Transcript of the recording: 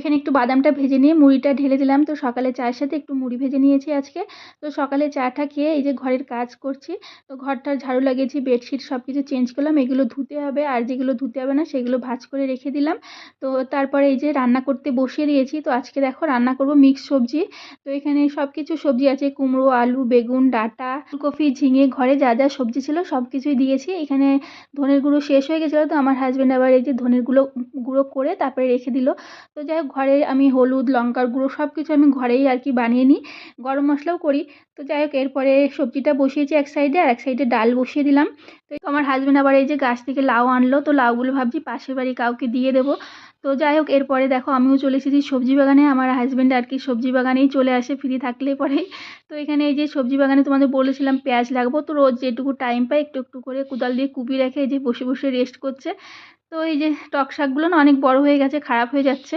এখানে একটু বাদামটা ভেজে নিয়ে মুড়িটা ঢেলে দিলাম। তো সকালে চায়ের সাথে একটু মুড়ি ভেজে নিয়েছি আজকে। তো সকালে চাটা খেয়ে এই যে ঘরের কাজ করছি। তো ঘরটার ঝাড়ু লাগিয়েছি, বেডশিট সব কিছু চেঞ্জ করলাম। এগুলো ধুতে হবে, আর যেগুলো ধুতে হবে না সেগুলো ভাঁজ করে রেখে দিলাম। তো তারপরে এই যে রান্না করতে বসিয়ে দিয়েছি। তো আজকে দেখো রান্না করব মিক্স সবজি। তো এখানে সব কিছু সবজি আছে, কুমড়ো, আলু, বেগুন, ডাঁটা, ফুলকপি, ঝিঙে, ঘরে যা যা সবজি ছিল সব কিছুই দিয়েছি। এখানে ধনের গুঁড়ো শেষ হয়ে গেছিলো, তো আমার হাজব্যান্ড আবার এই যে ধনের গুঁড়ো করে তারপরে রেখে দিল। তো যাই হোক, ঘরে আমি হলুদ, লঙ্কার গুঁড়ো সব কিছু আমি ঘরেই আর কি বানিয়ে নিই, গরম মশলাও করি। তো যাই হোক, এরপরে সবজিটা বসিয়েছি এক সাইডে, আর এক সাইডে ডাল বসিয়ে দিলাম। তো আমার হাজব্যান্ড আবার এই যে গাছ থেকে লাউ আনলো, তো লাউগুলো ভাবছি পাশের বাড়ি কাউকে দিয়ে দেবো। তো যাই হোক, এরপরে দেখো আমিও চলে এসেছি সবজি বাগানে। আমার হাজব্যান্ড আর কি সবজি বাগানেই চলে আসে ফ্রি থাকলে পরে। তো এখানে এই যে সবজি বাগানে তোমাদের বলেছিলাম পেঁয়াজ লাগবো, তো রোজ যেটুকু টাইম পাই একটু একটু করে কোদাল দিয়ে কুপিয়ে রেখে এই যে বসে বসে রেস্ট করছে। তো এই যে টক শাকগুলো না অনেক বড় হয়ে গেছে, খারাপ হয়ে যাচ্ছে।